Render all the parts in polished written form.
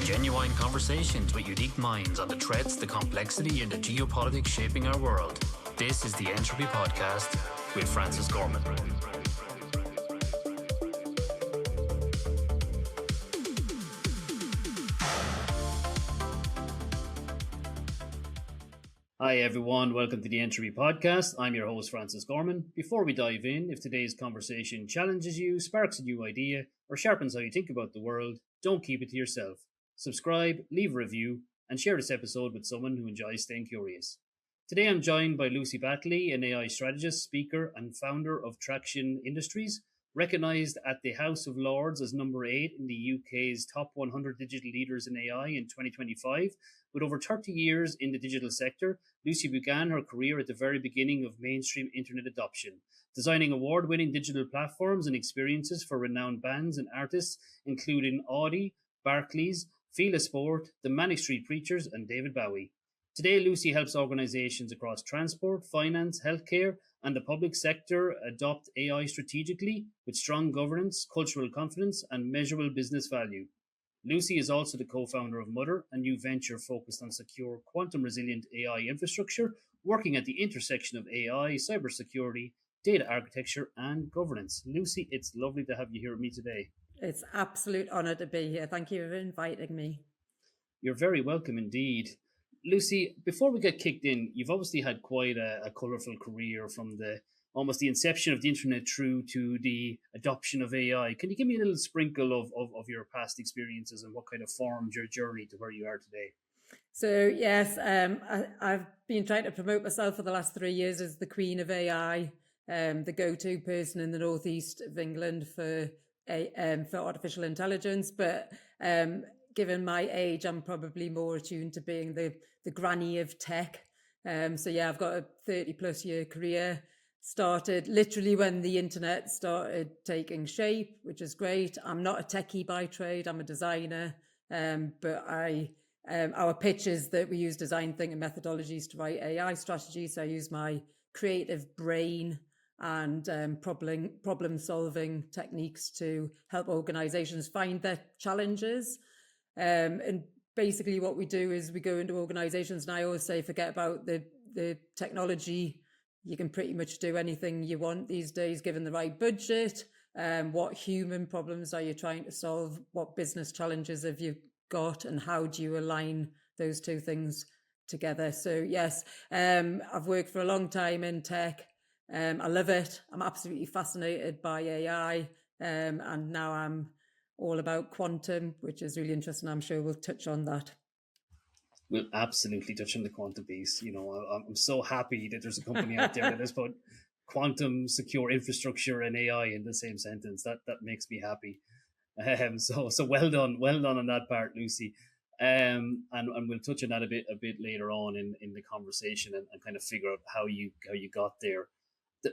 Genuine conversations with unique minds on the threats, the complexity, and the geopolitics shaping our world. This is the Entropy Podcast with Francis Gorman. Hi everyone, welcome to the Entropy Podcast. I'm your host Francis Gorman. Before we dive in, if today's conversation challenges you, sparks a new idea, or sharpens how you think about the world, don't keep it to yourself. Subscribe, leave a review, and share this episode with someone who enjoys staying curious. Today I'm joined by Lucy Batley, an AI strategist, speaker, and founder of Traction Industries, recognised at the House of Lords as number 8 in the UK's top 100 digital leaders in AI in 2025. With over 30 years in the digital sector, Lucy began her career at the very beginning of mainstream internet adoption, designing award-winning digital platforms and experiences for renowned bands and artists, including Audi, Barclays, Fila Sport, the Manic Street Preachers, and David Bowie. Today, Lucy helps organizations across transport, finance, healthcare, and the public sector adopt AI strategically with strong governance, cultural confidence, and measurable business value. Lucy is also the co-founder of Mother, a new venture focused on secure, quantum-resilient AI infrastructure, working at the intersection of AI, cybersecurity, data architecture, and governance. Lucy, it's lovely to have you here with me today. It's an absolute honour to be here. Thank you for inviting me. You're very welcome indeed. Lucy, before we get kicked in, you've obviously had quite a colourful career from almost the inception of the internet through to the adoption of AI. Can you give me a little sprinkle of your past experiences and what kind of formed your journey to where you are today? So yes, I've been trying to promote myself for the last 3 years as the Queen of AI, the go-to person in the northeast of England for artificial intelligence. But given my age, I'm probably more attuned to being the granny of tech. So yeah, I've got a 30 plus year career. Started literally when the internet started taking shape, which is great. I'm not a techie by trade, I'm a designer. But our pitch is that we use design thinking methodologies to write AI strategies. So I use my creative brain and problem solving techniques to help organizations find their challenges. And basically what we do is we go into organizations, and I always say, forget about the technology. You can pretty much do anything you want these days, given the right budget. What human problems are you trying to solve? What business challenges have you got? And how do you align those two things together? So yes, I've worked for a long time in tech. I love it. I'm absolutely fascinated by AI. And now I'm all about quantum, which is really interesting. I'm sure we'll touch on that. We'll absolutely touch on the quantum piece. You know, I'm so happy that there's a company out there that has put quantum secure infrastructure and AI in the same sentence. That makes me happy. So well done on that part, Lucy. And we'll touch on that a bit later on in the conversation and kind of figure out how you got there.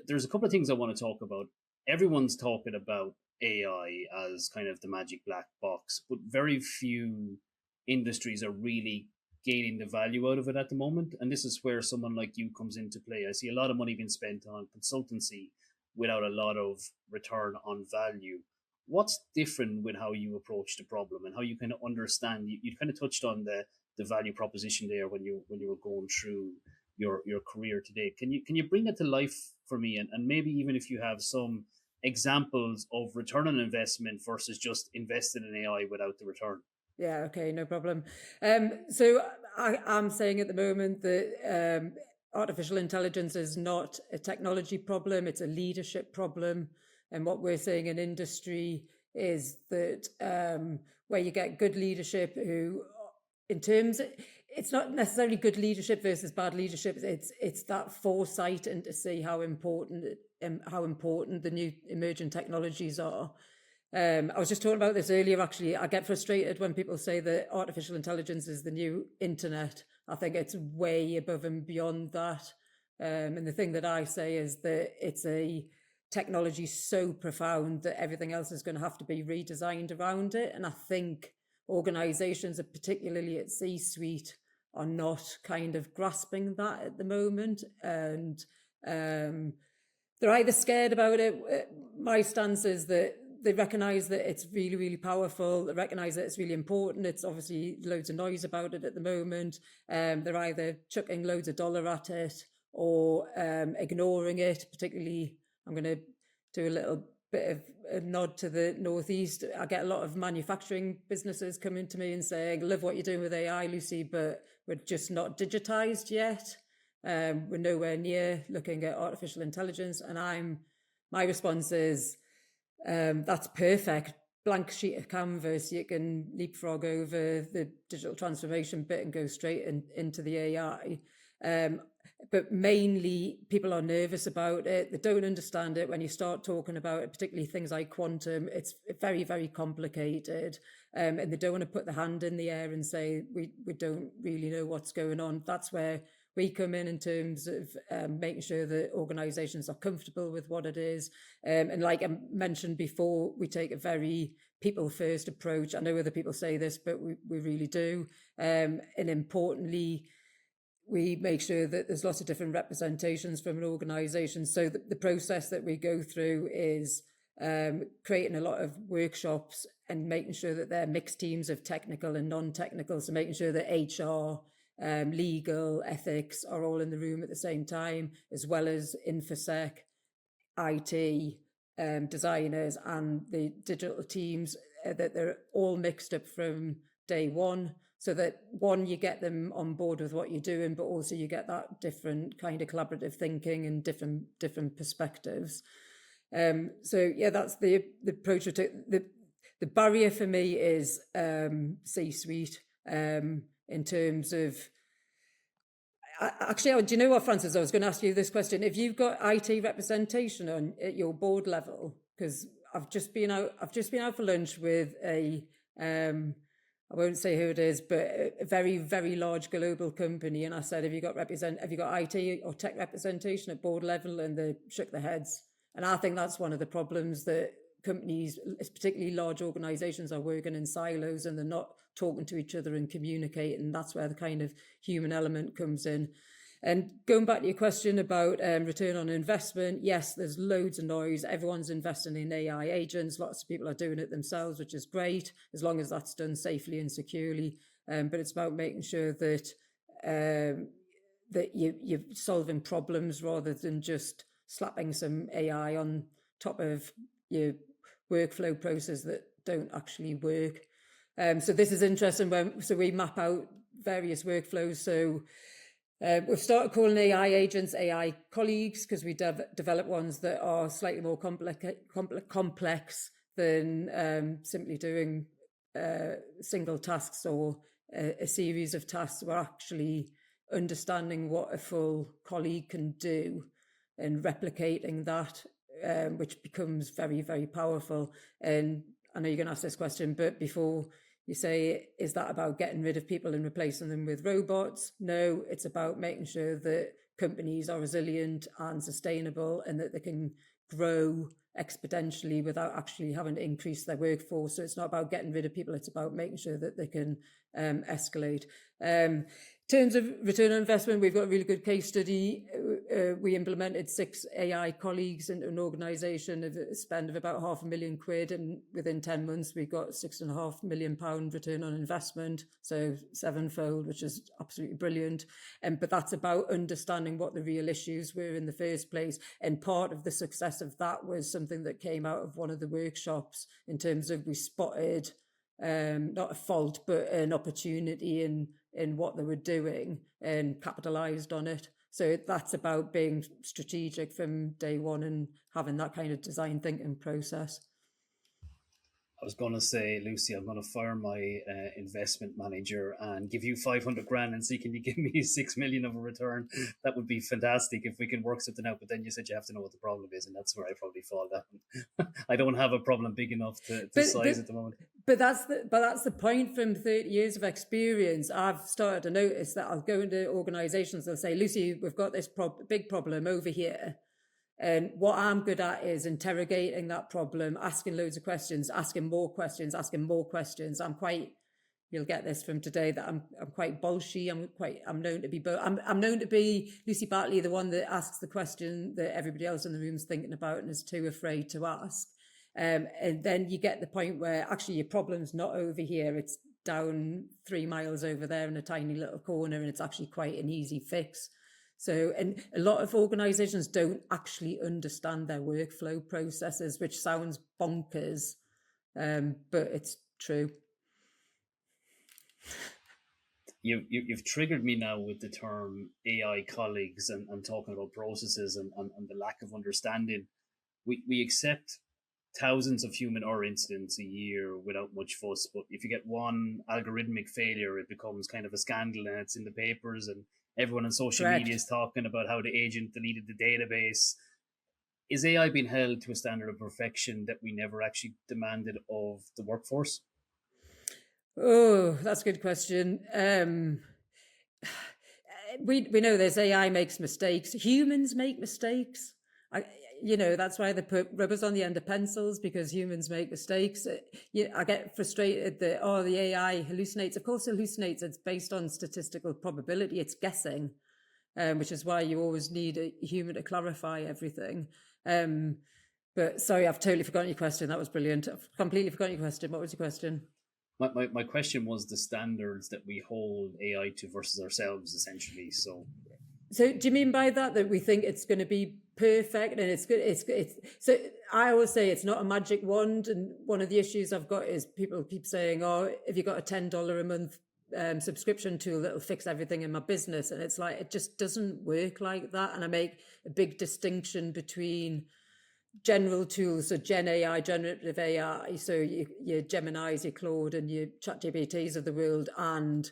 There's a couple of things I want to talk about. Everyone's talking about AI as kind of the magic black box, but very few industries are really gaining the value out of it at the moment. And this is where someone like you comes into play. I see a lot of money being spent on consultancy without a lot of return on value. What's different with how you approach the problem and how you kind of understand? You kind of touched on the value proposition there when you were going through your career today. Can you bring that to life for me? And maybe even if you have some examples of return on investment versus just investing in AI without the return. Yeah, okay, no problem. So I'm saying at the moment that artificial intelligence is not a technology problem, it's a leadership problem. And what we're seeing in industry is that where you get good leadership who, in terms, it's not necessarily good leadership versus bad leadership. It's that foresight and to see how important the new emerging technologies are. I was just talking about this earlier, actually. I get frustrated when people say that artificial intelligence is the new internet. I think it's way above and beyond that. And the thing that I say is that it's a technology so profound that everything else is going to have to be redesigned around it. And I think organizations, particularly at C-suite, are not kind of grasping that at the moment. And they're either scared about it. My stance is that they recognise that it's really, really powerful. They recognise that it's really important. It's obviously loads of noise about it at the moment. They're either chucking loads of dollar at it or ignoring it. Particularly, I'm going to do a little bit of a nod to the Northeast. I get a lot of manufacturing businesses coming to me and saying, "Love what you're doing with AI, Lucy, but we're just not digitized yet. We're nowhere near looking at artificial intelligence." And my response is, that's perfect. Blank sheet of canvas. You can leapfrog over the digital transformation bit and go straight into the AI. But mainly people are nervous about it. They don't understand it when you start talking about it, particularly things like quantum. It's very, very complicated. And they don't want to put the hand in the air and say, we don't really know what's going on. That's where we come in terms of making sure that organisations are comfortable with what it is. And like I mentioned before, we take a very people-first approach. I know other people say this, but we really do. And importantly, we make sure that there's lots of different representations from an organisation. So the process that we go through is creating a lot of workshops and making sure that they're mixed teams of technical and non-technical. So making sure that HR, legal, ethics are all in the room at the same time, as well as InfoSec, IT, designers and the digital teams, that they're all mixed up from day one. So that one, you get them on board with what you're doing, but also you get that different kind of collaborative thinking and different perspectives. So yeah, that's the approach. The barrier for me is C-suite in terms of. Actually, do you know what, Francis? I was going to ask you this question. If you've got IT representation at your board level, because I've just been out for lunch with a. I won't say who it is, but a very, very large global company. And I said, have you got IT or tech representation at board level? And they shook their heads. And I think that's one of the problems that companies, particularly large organizations, are working in silos and they're not talking to each other and communicating. That's where the kind of human element comes in. And going back to your question about return on investment, yes, there's loads of noise. Everyone's investing in AI agents. Lots of people are doing it themselves, which is great, as long as that's done safely and securely. But it's about making sure that that you're solving problems rather than just slapping some AI on top of your workflow process that don't actually work. So this is interesting. So we map out various workflows. So we've started calling AI agents AI colleagues because we develop ones that are slightly more complex than simply doing single tasks or a series of tasks. We're actually understanding what a full colleague can do and replicating that, which becomes very, very powerful. And I know you're going to ask this question, but before you say, is that about getting rid of people and replacing them with robots? No, it's about making sure that companies are resilient and sustainable and that they can grow exponentially without actually having to increase their workforce. So it's not about getting rid of people, it's about making sure that they can escalate. In terms of return on investment, we've got a really good case study. We implemented 6 AI colleagues into an organisation of a spend of about £500,000, and within 10 months we got £6.5 million return on investment, so 7-fold, which is absolutely brilliant. But that's about understanding what the real issues were in the first place. And part of the success of that was something that came out of one of the workshops in terms of we spotted not a fault but an opportunity in what they were doing and capitalized on it. So that's about being strategic from day one and having that kind of design thinking process. I was going to say, Lucy, I'm going to fire my investment manager and give you 500 grand and see, can you give me 6 million of a return? That would be fantastic if we can work something out. But then you said you have to know what the problem is, and that's where I probably fall down. I don't have a problem big enough to size at the moment. But that's the point. From 30 years of experience, I've started to notice that I'll go into organisations, they'll say, Lucy, we've got this big problem over here. And what I'm good at is interrogating that problem, asking loads of questions, asking more questions. I'm quite, you'll get this from today, that I'm quite bolshy. I'm known to be Lucy Batley, the one that asks the question that everybody else in the room's thinking about and is too afraid to ask. And then you get the point where actually your problem's not over here, it's down 3 miles over there in a tiny little corner, and it's actually quite an easy fix. So, and a lot of organizations don't actually understand their workflow processes, which sounds bonkers, but it's true. You've triggered me now with the term AI colleagues and talking about processes and the lack of understanding. We accept thousands of human error incidents a year without much fuss, but if you get one algorithmic failure, it becomes kind of a scandal and it's in the papers and everyone on social media is talking about how the agent deleted the database. Is AI being held to a standard of perfection that we never actually demanded of the workforce? Oh, that's a good question. We know there's AI makes mistakes. Humans make mistakes. That's why they put rubbers on the end of pencils, because humans make mistakes. I get frustrated that, the AI hallucinates. Of course, it hallucinates. It's based on statistical probability. It's guessing, which is why you always need a human to clarify everything. But sorry, I've totally forgotten your question. That was brilliant. I've completely forgotten your question. What was your question? My question was the standards that we hold AI to versus ourselves, essentially. So do you mean by that we think it's going to be perfect and it's good? So I always say it's not a magic wand. And one of the issues I've got is people keep saying, if you got a $10 a month subscription tool that'll fix everything in my business. And it's like, it just doesn't work like that. And I make a big distinction between general tools, so Gen AI, generative AI, so your Geminis, your Claude and your ChatGPTs of the world, and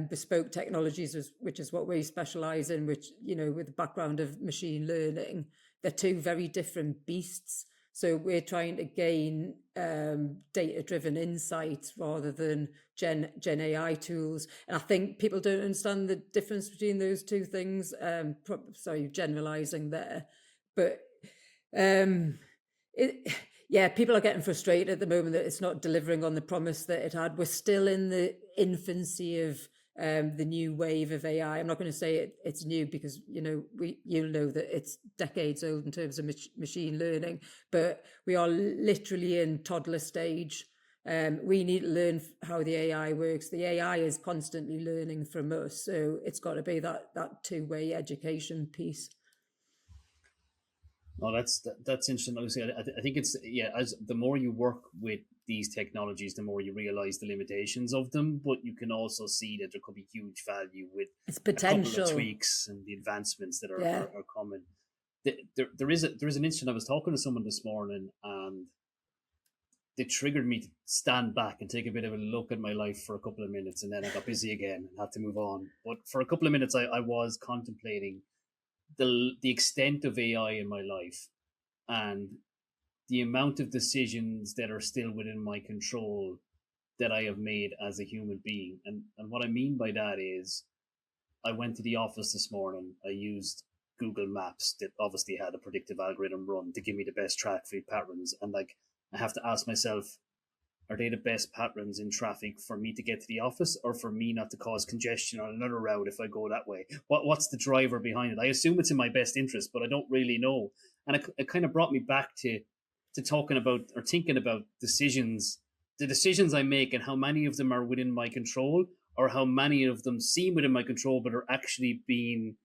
bespoke technologies, which is what we specialize in, which, with the background of machine learning, they're two very different beasts. So we're trying to gain data-driven insights rather than Gen AI tools. And I think people don't understand the difference between those two things. Sorry, generalizing there. But people are getting frustrated at the moment that it's not delivering on the promise that it had. We're still in the infancy of the new wave of AI. I'm not going to say it's new, because you'll know that it's decades old in terms of machine learning, but we are literally in toddler stage. We need to learn how the AI works. The AI is constantly learning from us, so it's got to be that two-way education piece. No, that's interesting. Lucy, I think it's as the more you work with these technologies, the more you realize the limitations of them. But you can also see that there could be huge value with its potential, a couple of tweaks and the advancements that are coming. There is an incident. I was talking to someone this morning, and they triggered me to stand back and take a bit of a look at my life for a couple of minutes, and then I got busy again and had to move on. But for a couple of minutes, I was contemplating the extent of AI in my life and the amount of decisions that are still within my control that I have made as a human being. And what I mean by that is, I went to the office this morning. I used Google Maps that obviously had a predictive algorithm run to give me the best traffic patterns. And I have to ask myself, are they the best patterns in traffic for me to get to the office, or for me not to cause congestion on another route if I go that way? What's the driver behind it? I assume it's in my best interest, but I don't really know. And it kind of brought me back to talking about, or thinking about decisions, the decisions I make, and how many of them are within my control, or how many of them seem within my control but are actually being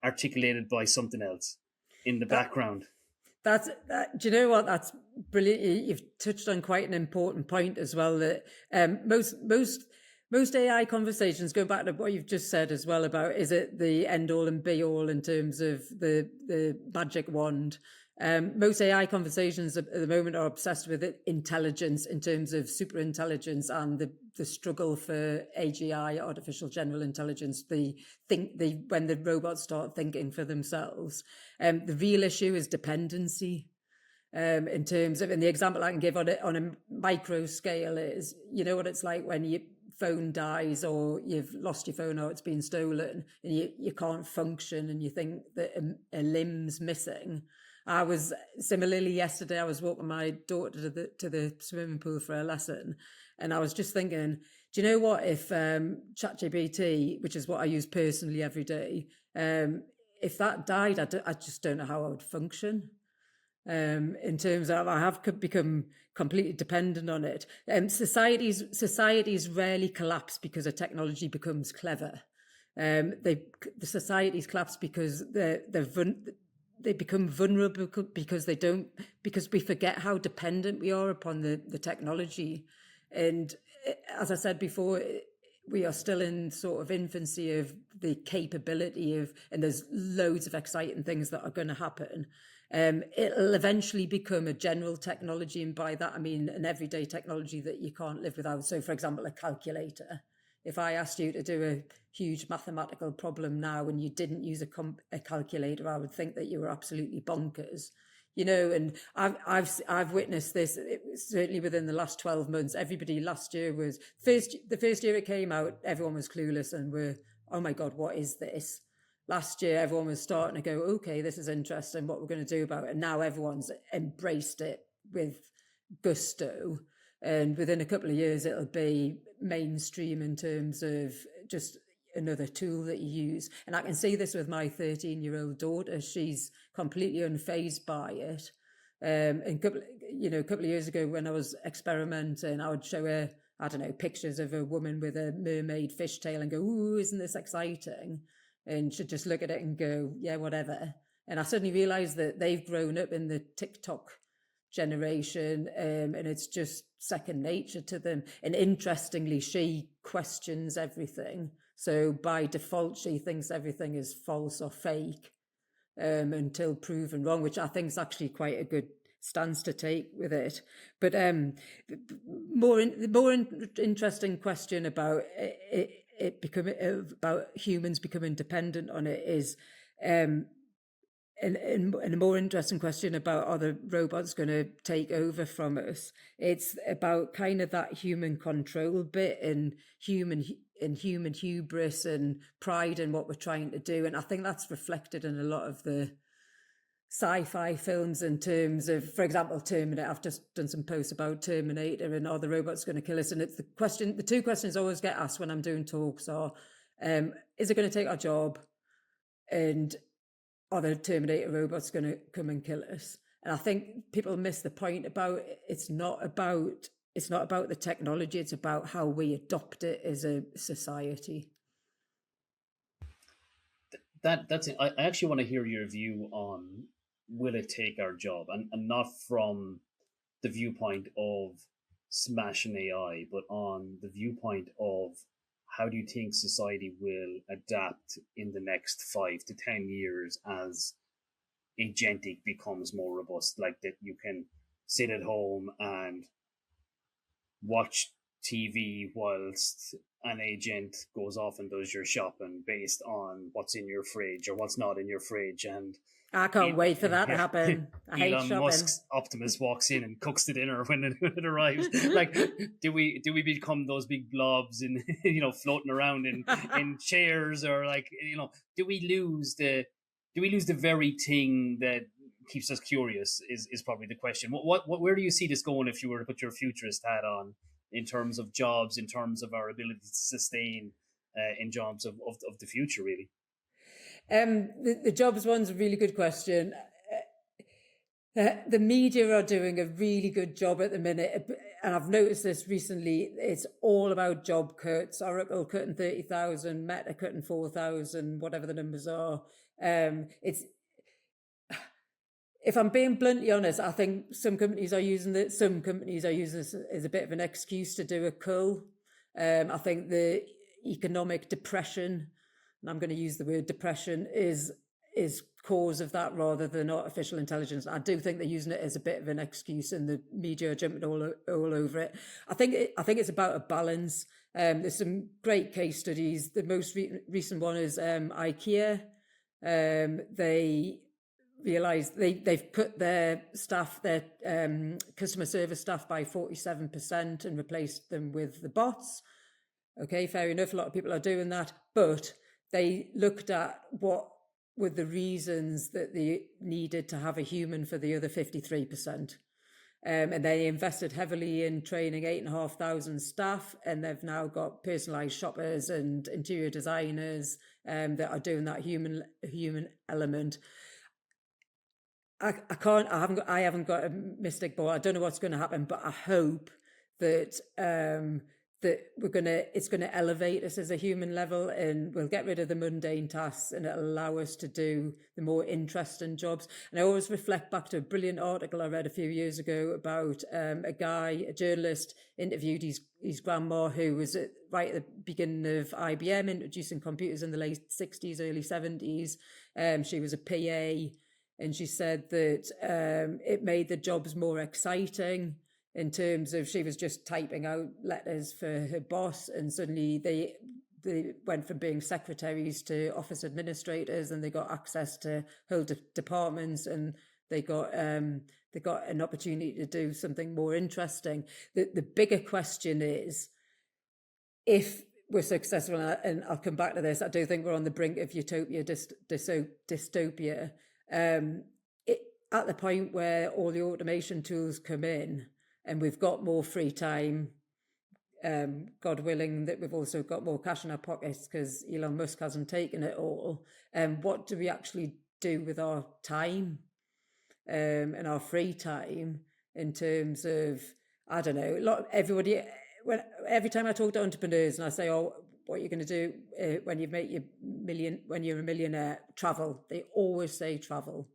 articulated by something else in the background. Do you know what? That's brilliant. You've touched on quite an important point as well, that most AI conversations, going back to what you've just said as well about, is it the end all and be all in terms of the magic wand? Most AI conversations at the moment are obsessed with intelligence in terms of superintelligence and the struggle for AGI, artificial general intelligence, when the robots start thinking for themselves. The real issue is dependency. In terms of, and the example I can give on a micro scale is, you know what it's like when your phone dies, or you've lost your phone, or it's been stolen, and you can't function, and you think that a limb's missing. I was similarly yesterday, I was walking my daughter to the swimming pool for a lesson, and I was just thinking, do you know what, if ChatGPT, which is what I use personally every day, if that died, I just don't know how I would function. in terms of I have become completely dependent on it. Societies rarely collapse because a technology becomes clever. The societies collapse because they become vulnerable because because we forget how dependent we are upon the technology. And as I said before, we are still in sort of infancy of the capability of, and there's loads of exciting things that are going to happen. It'll eventually become a general technology, and by that I mean an everyday technology that you can't live without. So, for example, a calculator. If I asked you to do a huge mathematical problem now and you didn't use a calculator, I would think that you were absolutely bonkers. And I've witnessed this certainly within the last 12 months. Everybody last year was the first year it came out, everyone was clueless and were, oh my God, what is this? Last year, everyone was starting to go, okay, this is interesting, what we're going to do about it. And now everyone's embraced it with gusto. And within a couple of years, it'll be mainstream in terms of just another tool that you use. And I can see this with my 13-year-old daughter. She's completely unfazed by it. And a couple of years ago when I was experimenting, I would show her, I don't know, pictures of a woman with a mermaid fishtail and go, ooh, isn't this exciting? And she'd just look at it and go, yeah, whatever. And I suddenly realized that they've grown up in the TikTok generation, and it's just second nature to them. And interestingly, she questions everything. So by default, she thinks everything is false or fake until proven wrong, which I think is actually quite a good stance to take with it. But more interesting question about it becoming about humans becoming dependent on it is and a more interesting question about are the robots going to take over from us. It's about kind of that human control bit and human hubris and pride in what we're trying to do. And I think that's reflected in a lot of the sci-fi films in terms of, for example, Terminator. I've just done some posts about Terminator and are the robots going to kill us? And it's the two questions I always get asked when I'm doing talks are, is it going to take our job? And are the Terminator robots going to come and kill us? And I think people miss the point about it's not about the technology, it's about how we adopt it as a society. That's it. I actually want to hear your view on will it take our job, and not from the viewpoint of smashing AI, but on the viewpoint of how do you think society will adapt in the next 5 to 10 years as agentic becomes more robust, like that you can sit at home and watch TV whilst an agent goes off and does your shopping based on what's in your fridge or what's not in your fridge. And I can't wait for that to happen. I hate shopping. Elon Musk's Optimus walks in and cooks the dinner when it arrives. Like, do we become those big blobs in floating around in chairs, or like do we lose the very thing that keeps us curious? Is probably the question. Where do you see this going if you were to put your futurist hat on, in terms of jobs, in terms of our ability to sustain in jobs of the future, really? The jobs one's a really good question. The media are doing a really good job at the minute, and I've noticed this recently. It's all about job cuts. Oracle cutting 30,000, Meta cutting 4,000, whatever the numbers are. If I'm being bluntly honest, I think some companies are using this as a bit of an excuse to do a cull. I think the economic depression, and I'm going to use the word depression, is cause of that rather than artificial intelligence. I do think they're using it as a bit of an excuse, and the media are jumping all over it. I think it's about a balance. There's some great case studies. The most recent one is IKEA. They realised they've cut their staff, their customer service staff, by 47% and replaced them with the bots. Okay, fair enough. A lot of people are doing that, but they looked at what were the reasons that they needed to have a human for the other 53%. And they invested heavily in training 8,500 staff, and they've now got personalised shoppers and interior designers that are doing that human element. I haven't got a mystic ball. I don't know what's going to happen, but I hope that it's going to elevate us as a human level, and we'll get rid of the mundane tasks, and it'll allow us to do the more interesting jobs. And I always reflect back to a brilliant article I read a few years ago about a journalist interviewed his grandma, who was right at the beginning of IBM introducing computers in the late 60s, early 70s. She was a PA, and she said that it made the jobs more exciting, in terms of she was just typing out letters for her boss, and suddenly they went from being secretaries to office administrators, and they got access to whole departments, and they got an opportunity to do something more interesting. The bigger question is, if we're successful, and I'll come back to this, I do think we're on the brink of utopia, dystopia. At the point where all the automation tools come in, and we've got more free time, God willing that we've also got more cash in our pockets because Elon Musk hasn't taken it all. What do we actually do with our time and our free time, in terms of, I don't know, every time I talk to entrepreneurs and I say, oh, what are you going to do when you make when you're a millionaire? Travel. They always say travel,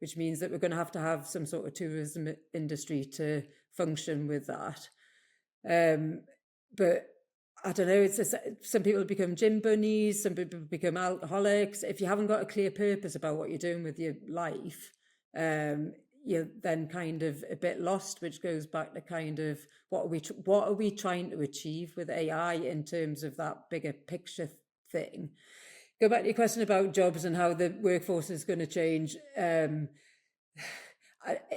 which means that we're going to have some sort of tourism industry to function with that. But I don't know, some people become gym bunnies, some people become alcoholics. If you haven't got a clear purpose about what you're doing with your life, you're then kind of a bit lost, which goes back to kind of what are we trying to achieve with AI in terms of that bigger picture thing. Go back to your question about jobs and how the workforce is going to change.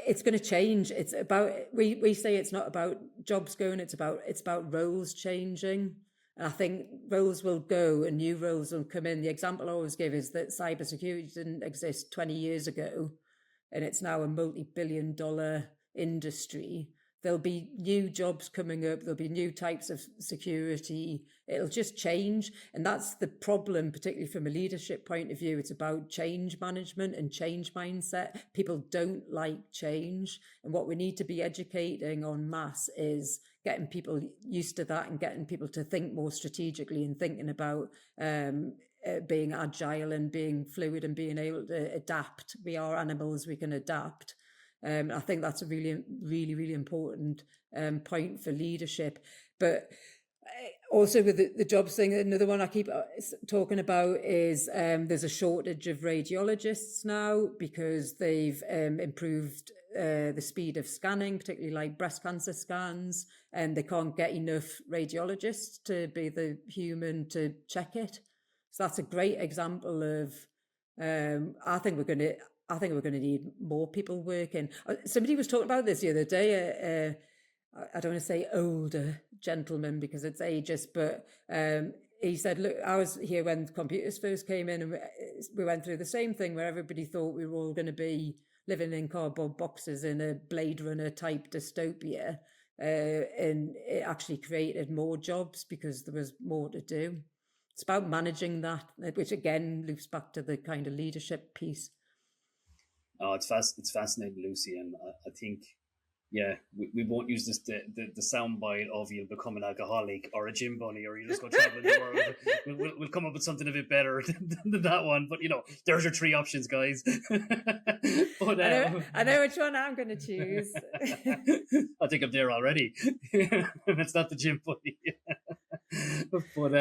It's going to change. It's about, we say it's not about jobs going, it's about roles changing. And I think roles will go and new roles will come in. The example I always give is that cybersecurity didn't exist 20 years ago, and it's now a multi-billion-dollar industry. There'll be new jobs coming up. There'll be new types of security. It'll just change. And that's the problem, particularly from a leadership point of view. It's about change management and change mindset. People don't like change. And what we need to be educating en masse is getting people used to that, and getting people to think more strategically, and thinking about being agile and being fluid and being able to adapt. We are animals, we can adapt. I think that's a really, really, really important point for leadership. But also with the jobs thing, another one I keep talking about is there's a shortage of radiologists now, because they've improved the speed of scanning, particularly like breast cancer scans, and they can't get enough radiologists to be the human to check it. So that's a great example of, I think we're going to need more people working. Somebody was talking about this the other day. I don't want to say older gentleman because it's ageist, but he said, look, I was here when computers first came in, and we went through the same thing where everybody thought we were all going to be living in cardboard boxes in a Blade Runner type dystopia. And it actually created more jobs because there was more to do. It's about managing that, which again loops back to the kind of leadership piece. Oh, it's fascinating, Lucy, and I think, yeah, we won't use this the soundbite of you'll become an alcoholic or a gym bunny or you just go traveling the world. We'll come up with something a bit better than that one. But there's your three options, guys. But I know which one I'm going to choose. I think I'm there already. It's not the gym bunny. But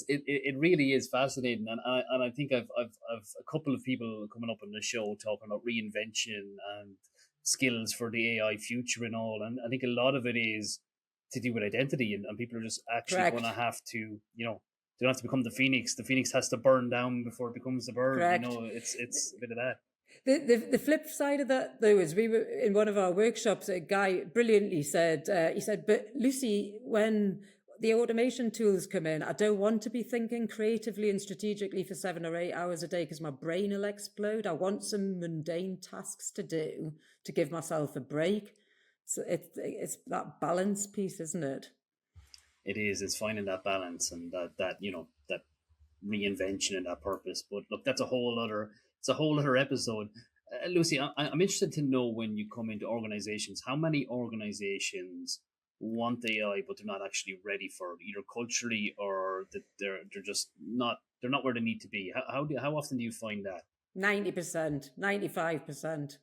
it really is fascinating, and I think I've a couple of people coming up on the show talking about reinvention and skills for the AI future and all, and I think a lot of it is to do with identity, and people are just actually going to have to, they don't have to become the phoenix. The phoenix has to burn down before it becomes the bird. Correct. It's a bit of that. The flip side of that, though, is we were in one of our workshops, a guy brilliantly said, but Lucy, when the automation tools come in, I don't want to be thinking creatively and strategically for 7 or 8 hours a day because my brain will explode. I want some mundane tasks to do to give myself a break. So it's that balance piece, isn't it? It is. It's finding that balance and that reinvention and that purpose. But look, that's a whole other episode. Lucy, I'm interested to know, when you come into organizations, how many organizations want AI, but they're not actually ready for it, either culturally or that they're just not, they're not where they need to be. How often do you find that? 90%, 95%.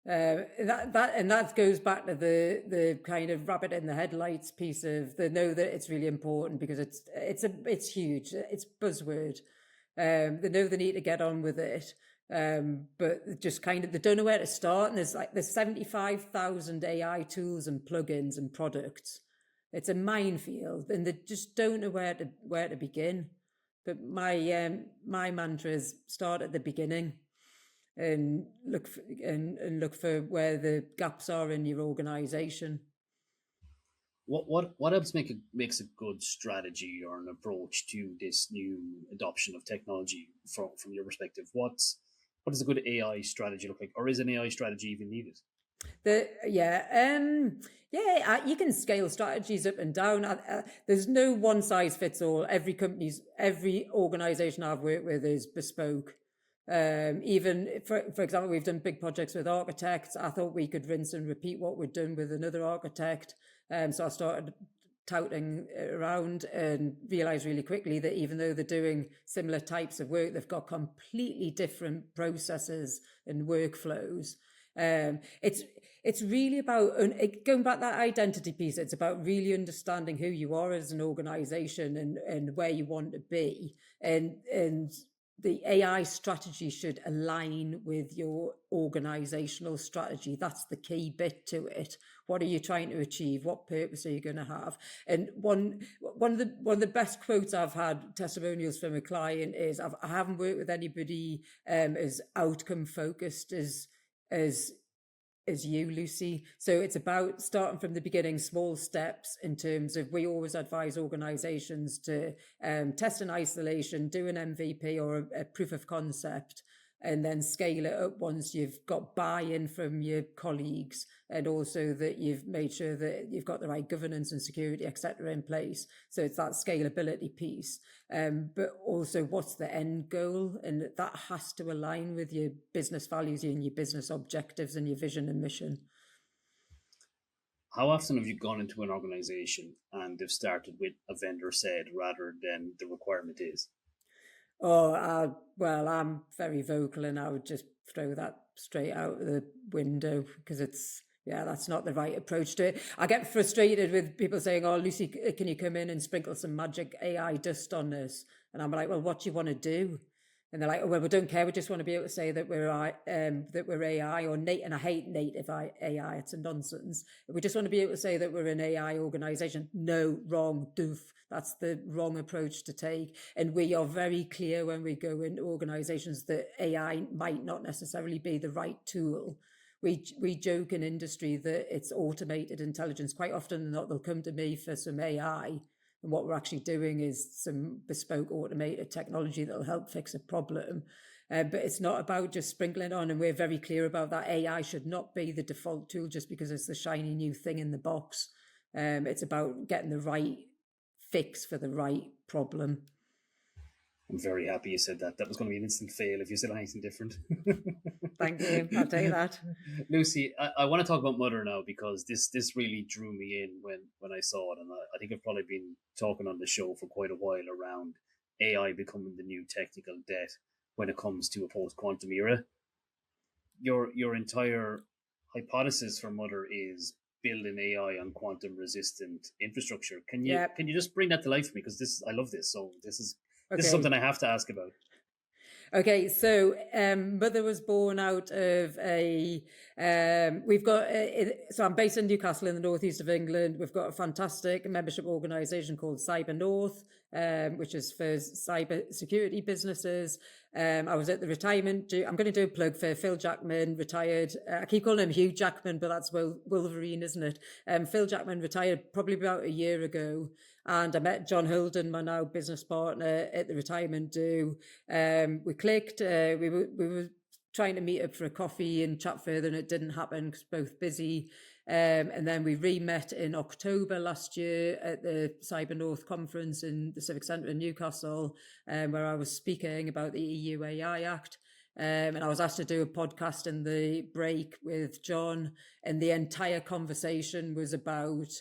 That goes back to the kind of rabbit in the headlights piece of the know that it's really important because it's huge, it's buzzword. They know they need to get on with it, but just kind of they don't know where to start. And there's 75,000 AI tools and plugins and products. It's a minefield, and they just don't know where to begin. But my mantra is start at the beginning and look for where the gaps are in your organization. What else makes a good strategy or an approach to this new adoption of technology from your perspective? What does a good AI strategy look like, or is an AI strategy even needed? You can scale strategies up and down. There's no one size fits all. Every organization I've worked with is bespoke. Even for example, we've done big projects with architects. I thought we could rinse and repeat what we'd done with another architect. So I started touting around and realized really quickly that even though they're doing similar types of work, they've got completely different processes and workflows. It's really about going back to that identity piece. It's about really understanding who you are as an organization and where you want to be, and the AI strategy should align with your organizational strategy. That's the key bit to it. What are you trying to achieve? What purpose are you going to have? And one of the best quotes I've had, testimonials from a client, is I haven't worked with anybody as outcome focused as you, Lucy. So it's about starting from the beginning, small steps in terms of, we always advise organizations to test in isolation, do an MVP or a proof of concept, and then scale it up once you've got buy-in from your colleagues, and also that you've made sure that you've got the right governance and security, etc., in place. So it's that scalability piece. But also, what's the end goal? And that has to align with your business values and your business objectives and your vision and mission. How often have you gone into an organization and they've started with a vendor said rather than the requirement is? Well, I'm very vocal, and I would just throw that straight out the window because that's not the right approach to it. I get frustrated with people saying, "Oh, Lucy, can you come in and sprinkle some magic AI dust on this?" And I'm like, "Well, what do you want to do?" And they're like, "Oh, well, we don't care. We just want to be able to say that we're AI or and I hate native AI. It's a nonsense. We just want to be able to say that we're an AI organization." No, wrong, doof. That's the wrong approach to take. And we are very clear when we go into organizations that AI might not necessarily be the right tool. We joke in industry that it's automated intelligence. Quite often than not, they'll come to me for some AI. And what we're actually doing is some bespoke automated technology that'll help fix a problem. But it's not about just sprinkling on. And we're very clear about that. AI should not be the default tool just because it's the shiny new thing in the box. It's about getting the right fix for the right problem. I'm very happy you said that. That was going to be an instant fail if you said anything different. Thank you. I'll tell you that. Lucy, I want to talk about Mother now because this really drew me in when I saw it. And I think I've probably been talking on the show for quite a while around AI becoming the new technical debt when it comes to a post-quantum era. Your entire hypothesis for Mother is building AI on quantum-resistant infrastructure. Can you just bring that to life for me? Because I love this. So this is something I have to ask about. Okay, so Mother was born out of so I'm based in Newcastle in the northeast of England. We've got a fantastic membership organisation called Cyber North, which is for cyber security businesses. I was at the retirement. I'm going to do a plug for Phil Jackman, retired. I keep calling him Hugh Jackman, but that's Wolverine, isn't it? Phil Jackman retired probably about a year ago. And I met John Holden, my now business partner, at the retirement do. We clicked. We were trying to meet up for a coffee and chat further, and it didn't happen because both busy. And then we re-met in October last year at the Cyber North conference in the Civic Centre in Newcastle, where I was speaking about the EU AI Act. And I was asked to do a podcast in the break with John, and the entire conversation was about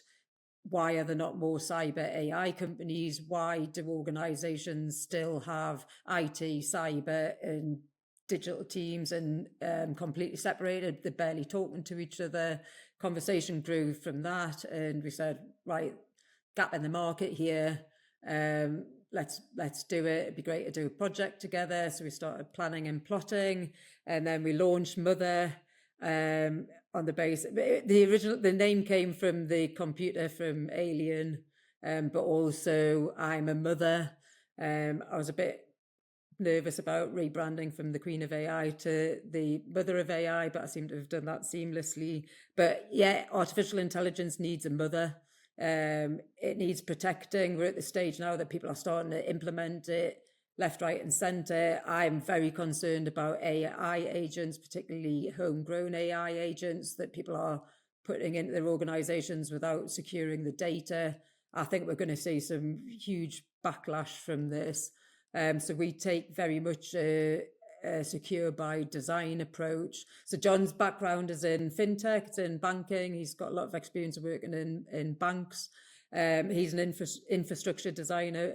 why are there not more cyber AI companies? Why do organizations still have IT, cyber, and digital teams and completely separated? They're barely talking to each other. Conversation grew from that, and we said, right, gap in the market here. Let's do it. It'd be great to do a project together. So we started planning and plotting, and then we launched Mother. On the base, the name came from the computer from Alien, but also I'm a mother. I was a bit nervous about rebranding from the Queen of AI to the Mother of AI, but I seem to have done that seamlessly. But yeah, artificial intelligence needs a mother. It needs protecting. We're at the stage now that people are starting to implement it left, right, and centre. I'm very concerned about AI agents, particularly homegrown AI agents that people are putting into their organisations without securing the data. I think we're going to see some huge backlash from this. So we take very much a secure by design approach. So John's background is in fintech, it's in banking. He's got a lot of experience working in banks. He's an infrastructure designer.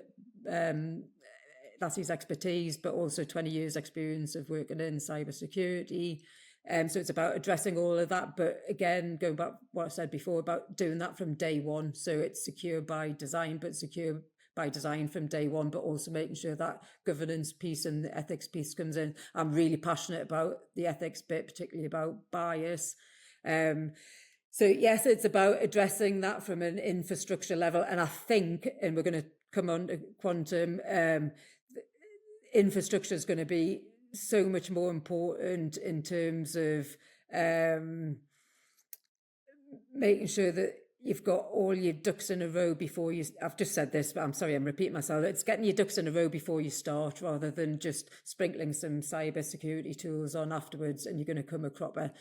That's his expertise, but also 20 years experience of working in cybersecurity. So it's about addressing all of that. But again, going back to what I said before about doing that from day one. So it's secure by design, but secure by design from day one, but also making sure that governance piece and the ethics piece comes in. I'm really passionate about the ethics bit, particularly about bias. So yes, it's about addressing that from an infrastructure level. And I think, and we're going to come on to quantum, infrastructure is going to be so much more important in terms of making sure that you've got all your ducks in a row before you. I've just said this, but I'm sorry, I'm repeating myself. It's getting your ducks in a row before you start, rather than just sprinkling some cyber security tools on afterwards, and you're going to come a cropper.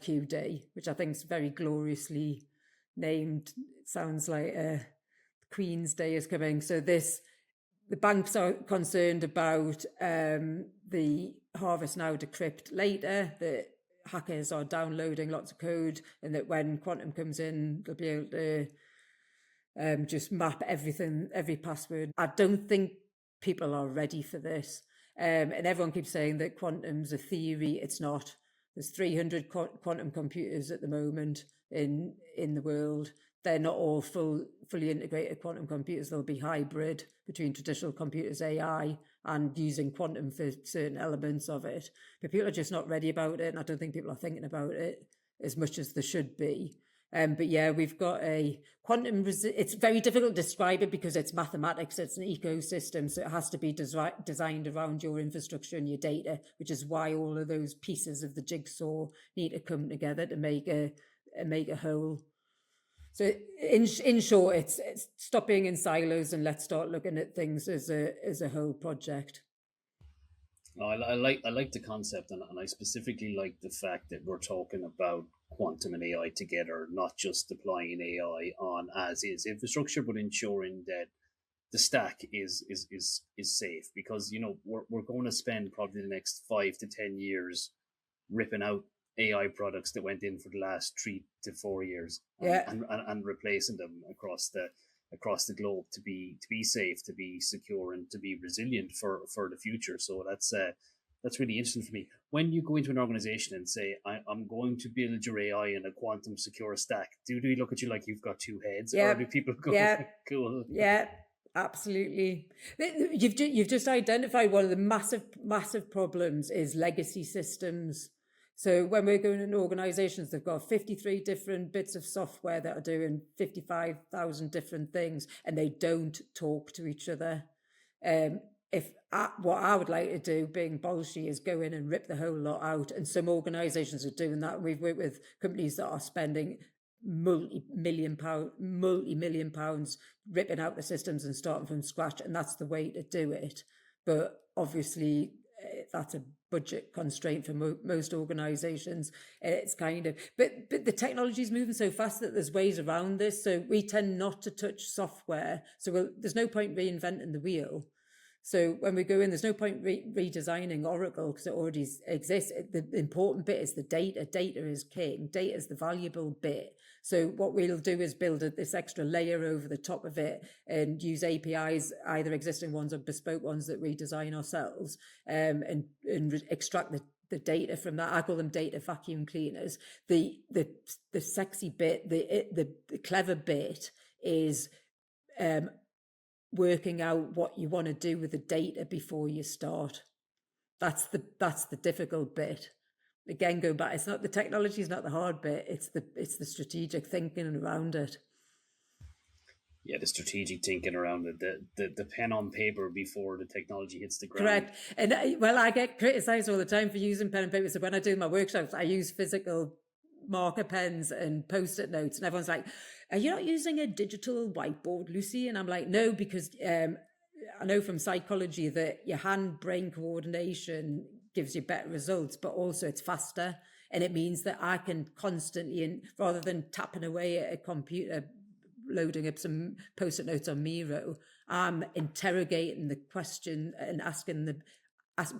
Q Day, which I think is very gloriously named. It sounds like Queen's Day is coming. So the banks are concerned about the harvest now, decrypt later, that hackers are downloading lots of code, and that when quantum comes in, they'll be able to just map everything, every password. I don't think people are ready for this. And everyone keeps saying that quantum's a theory. It's not. There's 300 quantum computers at the moment in the world. They're not all fully integrated quantum computers. They'll be hybrid between traditional computers, AI, and using quantum for certain elements of it. But people are just not ready about it, and I don't think people are thinking about it as much as they should be. But yeah, we've got a quantum. It's very difficult to describe it because it's mathematics. It's an ecosystem, so it has to be designed around your infrastructure and your data, which is why all of those pieces of the jigsaw need to come together to make a whole. So in short, it's stop being in silos and let's start looking at things as a whole project. I like the concept, and I specifically like the fact that we're talking about quantum and AI together, not just deploying AI on as is infrastructure, but ensuring that the stack is safe, because we're going to spend probably the next 5 to 10 years ripping out AI products that went in for the last 3 to 4 years, and replacing them across the globe to be safe, to be secure, and to be resilient for the future. So that's really interesting for me. When you go into an organization and say, I'm going to build your AI in a quantum secure stack, do they look at you like you've got two heads, or do people go, cool? Yeah, absolutely. You've just identified one of the massive problems is legacy systems. So when we're going in organizations, they've got 53 different bits of software that are doing 55,000 different things, and they don't talk to each other. What I would like to do, being bolshy, is go in and rip the whole lot out. And some organizations are doing that. We've worked with companies that are spending multi-million pounds ripping out the systems and starting from scratch. And that's the way to do it. But obviously, that's a budget constraint for most organizations. It's but the technology is moving so fast that there's ways around this. So we tend not to touch software. So there's no point reinventing the wheel. So when we go in, there's no point redesigning Oracle because it already exists. The important bit is the data. Data is king. Data is the valuable bit. So what we'll do is build this extra layer over the top of it and use APIs, either existing ones or bespoke ones that we design ourselves, and extract the data from that. I call them data vacuum cleaners. The sexy bit, the clever bit is working out what you want to do with the data before you start. That's the difficult bit. Again, go back. It's not the technology is not the hard bit. It's the strategic thinking around it. Yeah, the strategic thinking around it, the pen on paper before the technology hits the ground. Correct. And I get criticised all the time for using pen and paper. So when I do my workshops, I use physical marker pens and post-it notes, and everyone's like, "Are you not using a digital whiteboard, Lucy?" And I'm like, "No, because I know from psychology that your hand-brain coordination gives you better results, but also it's faster, and it means that I can constantly, and rather than tapping away at a computer, loading up some post-it notes on Miro, I'm interrogating the question and asking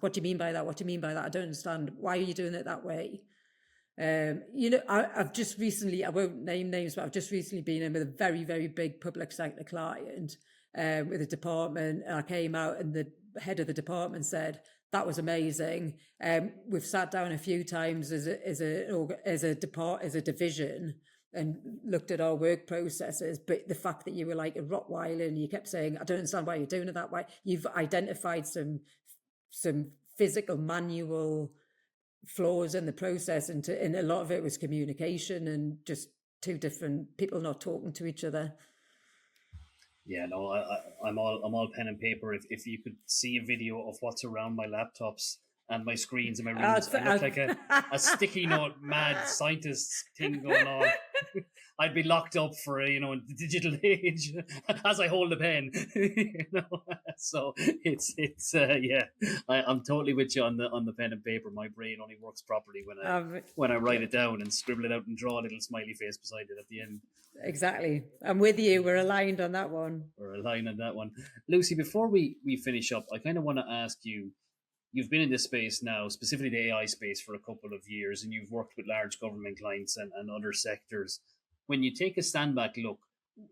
what do you mean by that? What do you mean by that? I don't understand. Why are you doing it that way?" I've just recently, I won't name names, but I've just recently been in with a very, very big public sector client with a department. And I came out and the head of the department said, "That was amazing. We've sat down a few times as a division and looked at our work processes, but the fact that you were like a Rottweiler and you kept saying, I don't understand why you're doing it that way. You've identified some physical manual flaws in the process, and a lot of it was communication and just two different people not talking to each other." Yeah, no, I'm all pen and paper. If you could see a video of what's around my laptops and my screens and my rooms, I look like a sticky note mad scientist thing going on. I'd be locked up for the digital age as I hold a pen. So it's yeah. I'm totally with you on the pen and paper. My brain only works properly when I write it down and scribble it out and draw a little smiley face beside it at the end. Exactly. I'm with you. We're aligned on that one. Lucy, before we finish up, I kind of want to ask you, you've been in this space now, specifically the AI space, for a couple of years, and you've worked with large government clients and other sectors. When you take a stand back look,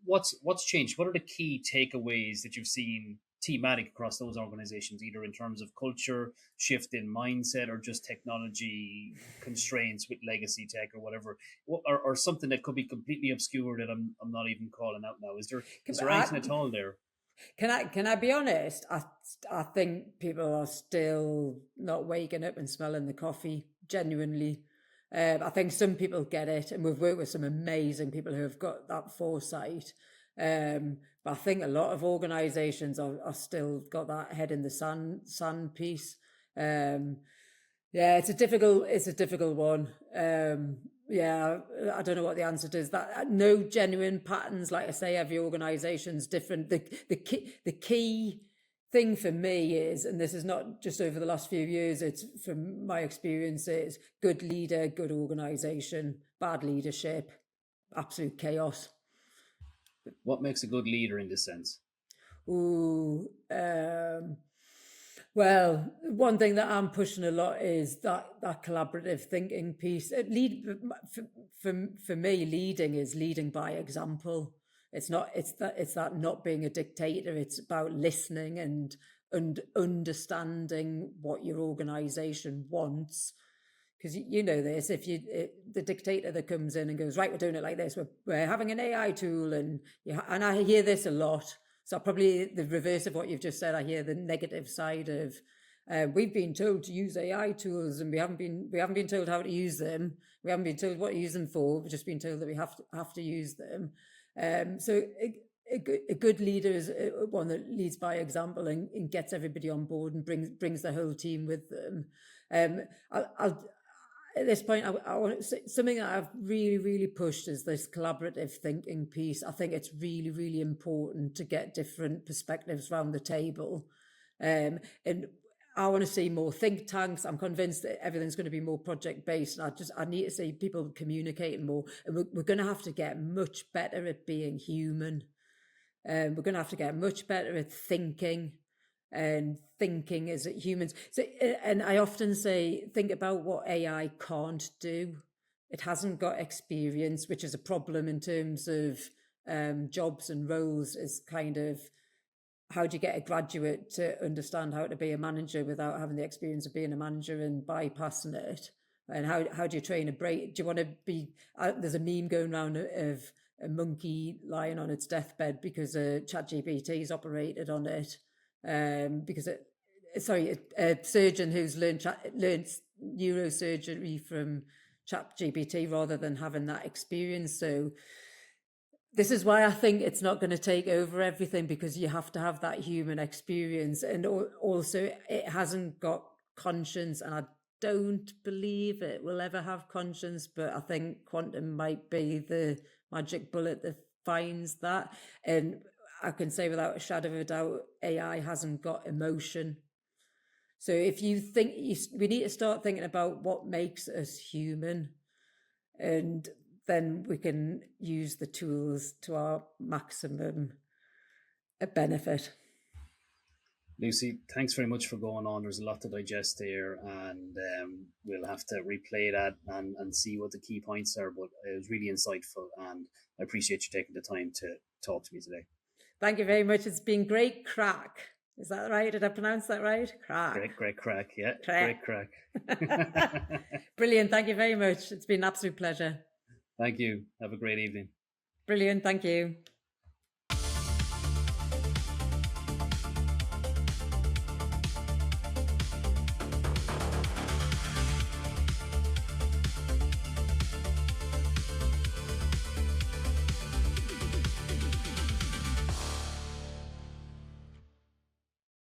what's changed? What are the key takeaways that you've seen thematic across those organizations, either in terms of culture, shift in mindset, or just technology constraints with legacy tech or whatever, or something that could be completely obscure that I'm not even calling out now? Is there anything at all there? Can I be honest? I think people are still not waking up and smelling the coffee, genuinely. I think some people get it, and we've worked with some amazing people who have got that foresight. But I think a lot of organisations are still got that head in the sand piece. It's a difficult one. I don't know what the answer is. That no genuine patterns. Like I say, every organisation's different. The key thing for me is, and this is not just over the last few years, it's from my experience, is good leader, good organisation, bad leadership, absolute chaos. What makes a good leader in this sense? Well, one thing that I'm pushing a lot is that collaborative thinking piece. For me, leading is leading by example. It's that not being a dictator. It's about listening and understanding what your organisation wants. Because you know this, the dictator that comes in and goes, right, we're doing it like this. We're having an AI tool, and I hear this a lot. So probably the reverse of what you've just said. I hear the negative side of we've been told to use AI tools, and we haven't been told how to use them. We haven't been told what to use them for. We've just been told that we have to use them. So a good leader is one that leads by example and gets everybody on board and brings the whole team with them. At this point, I want to say something that I've really, really pushed is this collaborative thinking piece. I think it's really, really important to get different perspectives around the table. And I want to see more think tanks. I'm convinced that everything's going to be more project based. And I need to see people communicating more. And we're going to have to get much better at being human. We're going to have to get much better at thinking. and thinking as humans. So, and I often say, think about what AI can't do. It hasn't got experience, which is a problem in terms of jobs and roles. Is kind of, how do you get a graduate to understand how to be a manager without having the experience of being a manager and bypassing it? And how do you train a brain? Do you want to be? There's a meme going around of a monkey lying on its deathbed because ChatGPT is operated on it. Because a surgeon who's learned neurosurgery from ChatGPT rather than having that experience. So this is why I think it's not going to take over everything, because you have to have that human experience. And also it hasn't got conscience, and I don't believe it will ever have conscience, but I think quantum might be the magic bullet that finds that. And I can say without a shadow of a doubt, AI hasn't got emotion. So if you think, we need to start thinking about what makes us human, and then we can use the tools to our maximum benefit. Lucy, thanks very much for going on. There's a lot to digest there, and we'll have to replay that and see what the key points are. But it was really insightful, and I appreciate you taking the time to talk to me today. Thank you very much. It's been great crack. Is that right? Did I pronounce that right? Crack. Great crack. Yeah, great crack. Brilliant. Thank you very much. It's been an absolute pleasure. Thank you. Have a great evening. Brilliant. Thank you.